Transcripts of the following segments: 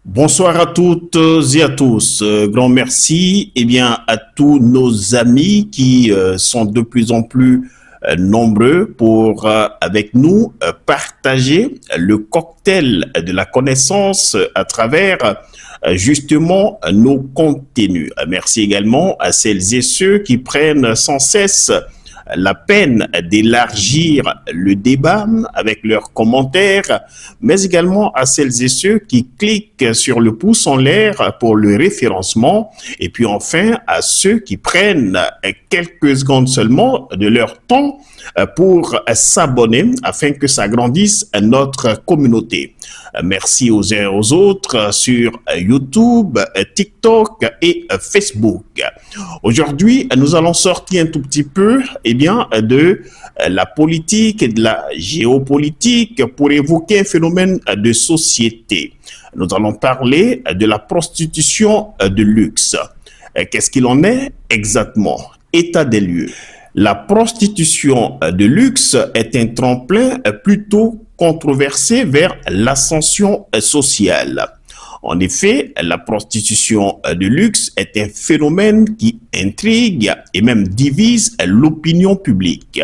Bonsoir à toutes et à tous. Grand merci à tous nos amis qui sont de plus en plus nombreux pour avec nous partager le cocktail de la connaissance à travers justement nos contenus. Merci également à celles et ceux qui prennent sans cesse la peine d'élargir le débat avec leurs commentaires, mais également à celles et ceux qui cliquent sur le pouce en l'air pour le référencement, et puis enfin à ceux qui prennent quelques secondes seulement de leur temps pour s'abonner afin que s'agrandisse notre communauté. Merci aux uns et aux autres sur YouTube, TikTok et Facebook. Aujourd'hui, nous allons sortir un tout petit peu de la politique et de la géopolitique pour évoquer un phénomène de société. Nous allons parler de la prostitution de luxe. Qu'est-ce qu'il en est exactement? État des lieux. La prostitution de luxe est un tremplin plutôt controversé vers l'ascension sociale. En effet, la prostitution de luxe est un phénomène qui intrigue et même divise l'opinion publique.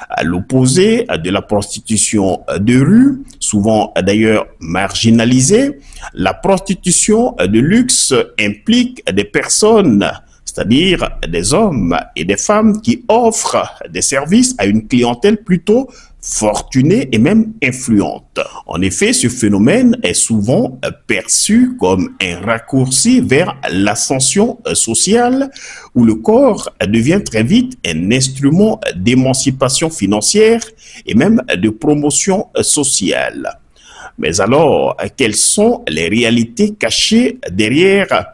À l'opposé de la prostitution de rue, souvent d'ailleurs marginalisée, la prostitution de luxe implique des personnes, c'est-à-dire des hommes et des femmes qui offrent des services à une clientèle plutôt fortunée et même influente. En effet, ce phénomène est souvent perçu comme un raccourci vers l'ascension sociale où le corps devient très vite un instrument d'émancipation financière et même de promotion sociale. Mais alors, quelles sont les réalités cachées derrière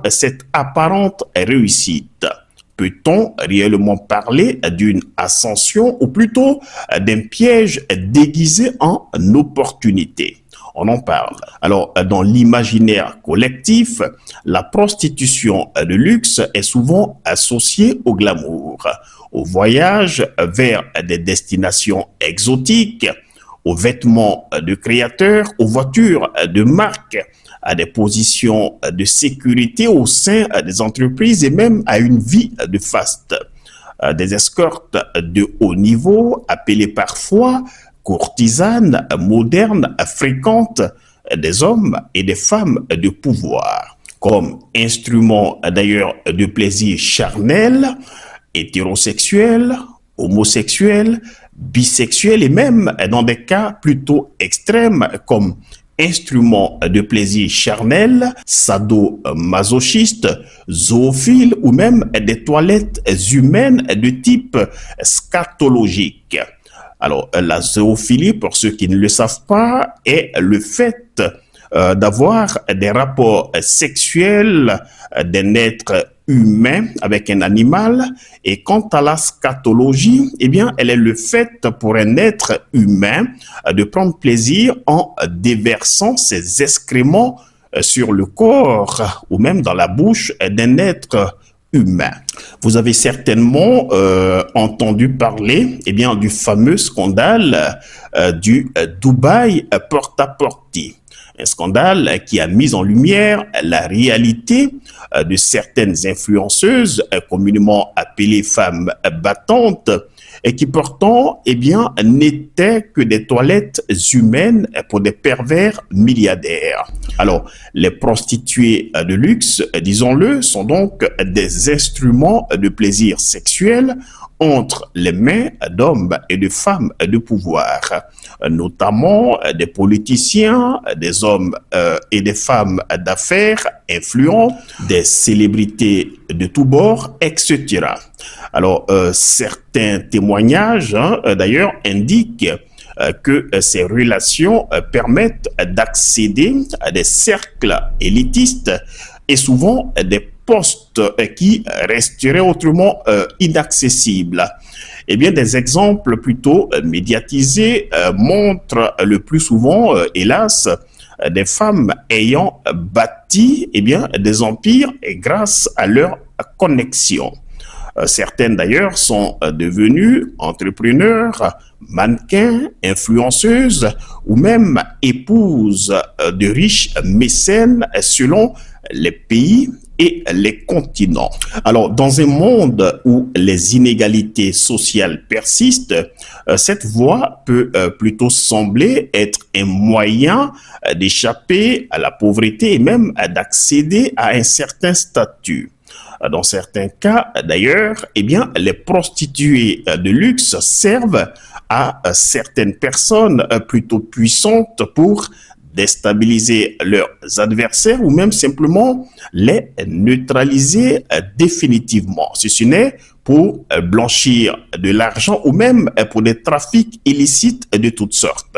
cette apparente réussite? Peut-on réellement parler d'une ascension ou plutôt d'un piège déguisé en opportunité? On en parle. Alors, dans l'imaginaire collectif, la prostitution de luxe est souvent associée au glamour, au voyage vers des destinations exotiques, aux vêtements de créateurs, aux voitures de marque, à des positions de sécurité au sein des entreprises et même à une vie de faste. Des escortes de haut niveau, appelées parfois courtisanes modernes, fréquentent des hommes et des femmes de pouvoir comme instrument d'ailleurs de plaisir charnel, hétérosexuel, homosexuel, bisexuel et même dans des cas plutôt extrêmes comme instrument de plaisir charnel, sadomasochiste, zoophile ou même des toilettes humaines de type scatologique. Alors, la zoophilie, pour ceux qui ne le savent pas, est le fait d'avoir des rapports sexuels d'un être humain avec un animal, et quant à la scatologie, elle est le fait pour un être humain de prendre plaisir en déversant ses excréments sur le corps ou même dans la bouche d'un être humain. Vous avez certainement entendu parler du fameux scandale du Dubaï porte-à-porte. Un scandale qui a mis en lumière la réalité de certaines influenceuses communément appelées femmes battantes et qui pourtant n'étaient que des toilettes humaines pour des pervers milliardaires. Alors, les prostituées de luxe, disons-le, sont donc des instruments de plaisir sexuel entre les mains d'hommes et de femmes de pouvoir, notamment des politiciens, des hommes et des femmes d'affaires influents, des célébrités de tous bords, etc. Alors, certains témoignages, d'ailleurs, indiquent que ces relations permettent d'accéder à des cercles élitistes et souvent des postes qui resteraient autrement inaccessibles. Des exemples plutôt médiatisés montrent le plus souvent, hélas, des femmes ayant bâti des empires et grâce à leur connexion. Certaines d'ailleurs sont devenues entrepreneurs, mannequins, influenceuses ou même épouses de riches mécènes selon les pays et les continents. Alors, dans un monde où les inégalités sociales persistent, cette voie peut plutôt sembler être un moyen d'échapper à la pauvreté et même d'accéder à un certain statut. Dans certains cas, d'ailleurs, eh bien, les prostituées de luxe servent à certaines personnes plutôt puissantes pour déstabiliser leurs adversaires ou même simplement les neutraliser définitivement. Si ce n'est pour blanchir de l'argent ou même pour des trafics illicites de toutes sortes.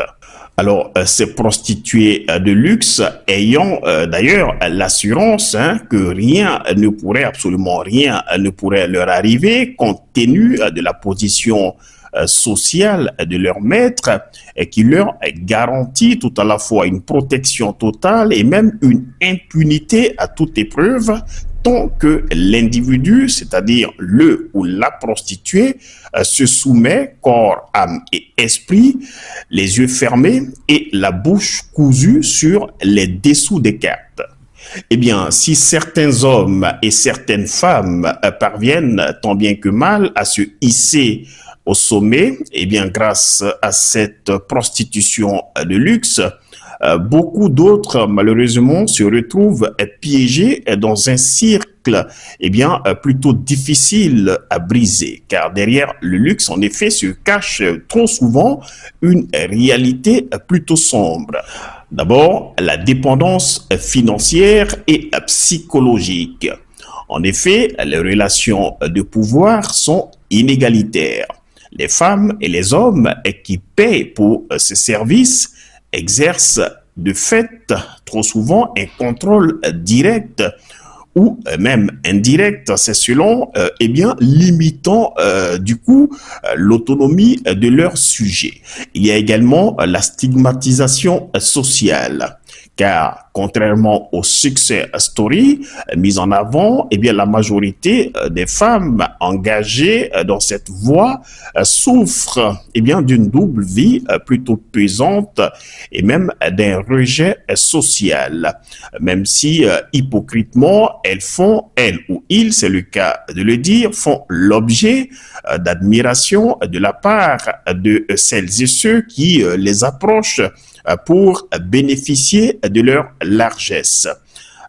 Alors, ces prostituées de luxe ayant d'ailleurs l'assurance que rien ne pourrait, absolument rien ne pourrait leur arriver compte tenu de la position sociale de leur maître et qui leur garantit tout à la fois une protection totale et même une impunité à toute épreuve tant que l'individu, c'est-à-dire le ou la prostituée, se soumet corps, âme et esprit, les yeux fermés et la bouche cousue sur les dessous des cartes. Eh bien, si certains hommes et certaines femmes parviennent tant bien que mal à se hisser au sommet, eh bien, grâce à cette prostitution de luxe, beaucoup d'autres, malheureusement, se retrouvent piégés dans un cercle, eh bien, plutôt difficile à briser. Car derrière le luxe, en effet, se cache trop souvent une réalité plutôt sombre. D'abord, la dépendance financière et psychologique. En effet, les relations de pouvoir sont inégalitaires. Les femmes et les hommes qui paient pour ces services exercent de fait trop souvent un contrôle direct ou même indirect, c'est selon, eh bien, limitant du coup l'autonomie de leur sujet. Il y a également la stigmatisation sociale. Car contrairement au success story mis en avant, eh bien la majorité des femmes engagées dans cette voie souffrent eh bien d'une double vie plutôt pesante et même d'un rejet social. Même si hypocritement elles ou ils, c'est le cas de le dire, font l'objet d'admiration de la part de celles et ceux qui les approchent pour bénéficier de leur largesse.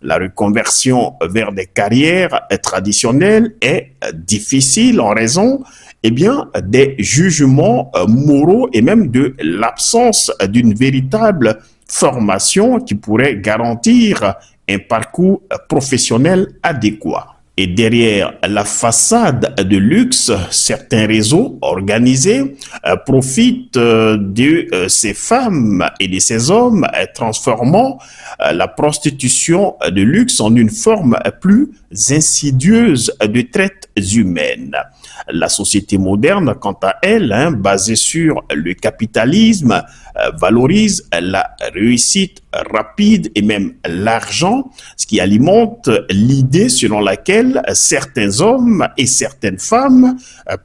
La reconversion vers des carrières traditionnelles est difficile en raison eh bien, des jugements moraux et même de l'absence d'une véritable formation qui pourrait garantir un parcours professionnel adéquat. Et derrière la façade de luxe, certains réseaux organisés profitent de ces femmes et de ces hommes, transformant la prostitution de luxe en une forme plus insidieuse de traite humaine. La société moderne, quant à elle, basée sur le capitalisme, valorise la réussite rapide et même l'argent, ce qui alimente l'idée selon laquelle certains hommes et certaines femmes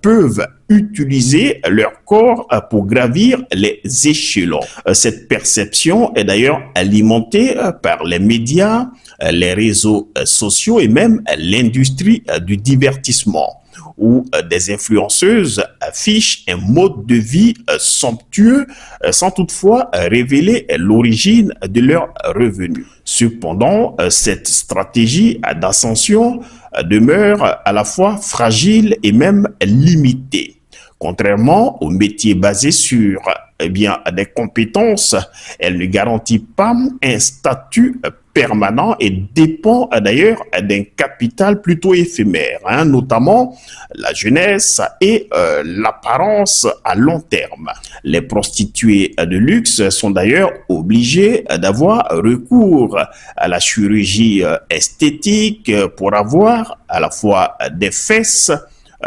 peuvent utiliser leur corps pour gravir les échelons. Cette perception est d'ailleurs alimentée par les médias, les réseaux sociaux et même l'industrie du divertissement, où des influenceuses affichent un mode de vie somptueux sans toutefois révéler l'origine de leurs revenus. Cependant, cette stratégie d'ascension demeure à la fois fragile et même limitée. Contrairement aux métiers basés sur eh bien, des compétences, elle ne garantit pas un statut permanent et dépend d'ailleurs d'un capital plutôt éphémère, notamment la jeunesse et l'apparence à long terme. Les prostituées de luxe sont d'ailleurs obligées d'avoir recours à la chirurgie esthétique pour avoir à la fois des fesses,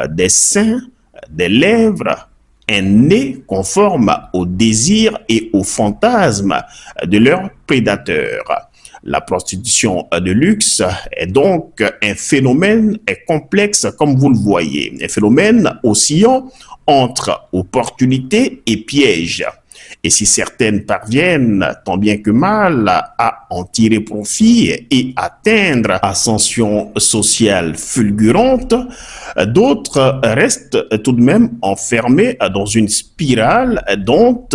des seins, des lèvres, un nez conforme aux désirs et aux fantasmes de leurs prédateurs. La prostitution de luxe est donc un phénomène complexe, comme vous le voyez, un phénomène oscillant entre opportunités et pièges. Et si certaines parviennent, tant bien que mal, à en tirer profit et atteindre ascension sociale fulgurante, d'autres restent tout de même enfermés dans une spirale dont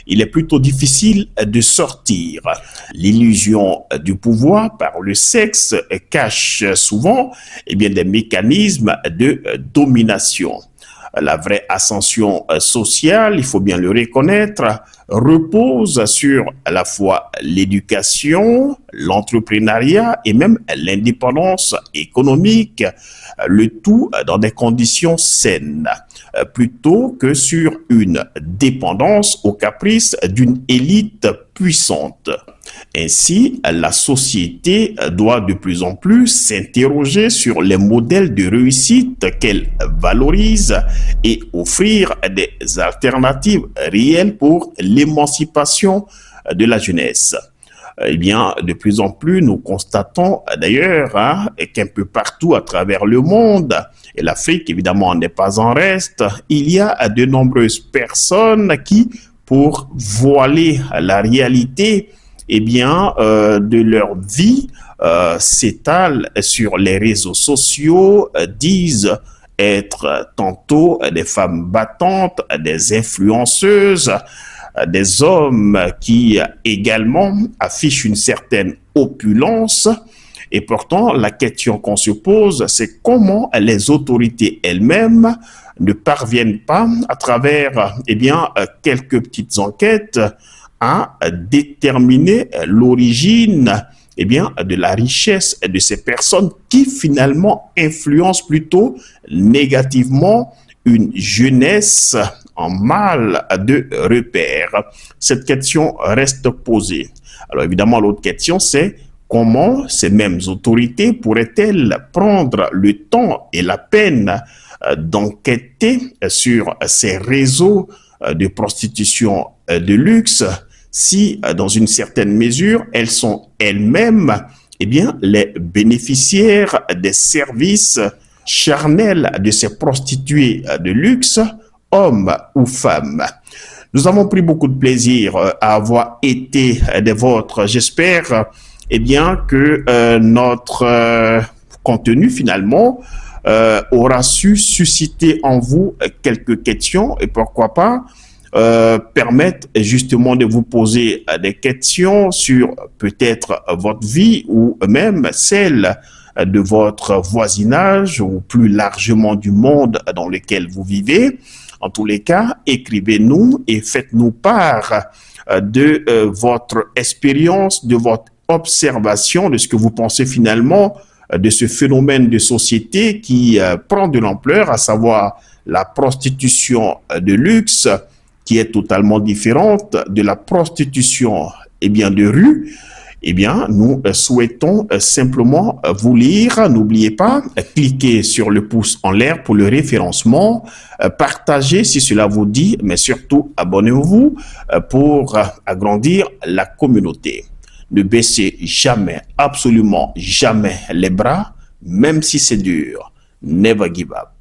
il est plutôt difficile de sortir. L'illusion du pouvoir par le sexe cache souvent des mécanismes de domination. La vraie ascension sociale, il faut bien le reconnaître, repose sur à la fois l'éducation, l'entrepreneuriat et même l'indépendance économique, le tout dans des conditions saines, plutôt que sur une dépendance aux caprices d'une élite puissante. Ainsi, la société doit de plus en plus s'interroger sur les modèles de réussite qu'elle valorise et offrir des alternatives réelles pour l'émancipation de la jeunesse. De plus en plus, nous constatons d'ailleurs qu'un peu partout à travers le monde, et l'Afrique évidemment n'est pas en reste, il y a de nombreuses personnes qui, pour voiler la réalité, de leur vie, s'étalent sur les réseaux sociaux, disent être tantôt des femmes battantes, des influenceuses, des hommes qui également affichent une certaine opulence. Et pourtant, la question qu'on se pose, c'est comment les autorités elles-mêmes ne parviennent pas, à travers quelques petites enquêtes, à déterminer l'origine de la richesse de ces personnes qui finalement influencent plutôt négativement une jeunesse en mal de repères. Cette question reste posée. Alors évidemment, l'autre question, c'est comment ces mêmes autorités pourraient-elles prendre le temps et la peine d'enquêter sur ces réseaux de prostitution de luxe si, dans une certaine mesure, elles sont elles-mêmes les bénéficiaires des services charnels de ces prostituées de luxe, hommes ou femmes. Nous avons pris beaucoup de plaisir à avoir été des vôtres. J'espère que notre contenu finalement aura su susciter en vous quelques questions et pourquoi pas permettre justement de vous poser des questions sur peut-être votre vie ou même celle de votre voisinage ou plus largement du monde dans lequel vous vivez. En tous les cas, écrivez-nous et faites-nous part de votre expérience, de votre observation, de ce que vous pensez finalement de ce phénomène de société qui prend de l'ampleur, à savoir la prostitution de luxe, qui est totalement différente de la prostitution de rue. Nous souhaitons simplement vous lire. N'oubliez pas, cliquez sur le pouce en l'air pour le référencement, partagez si cela vous dit, mais surtout abonnez-vous pour agrandir la communauté. Ne baissez jamais, absolument jamais les bras, même si c'est dur. Never give up.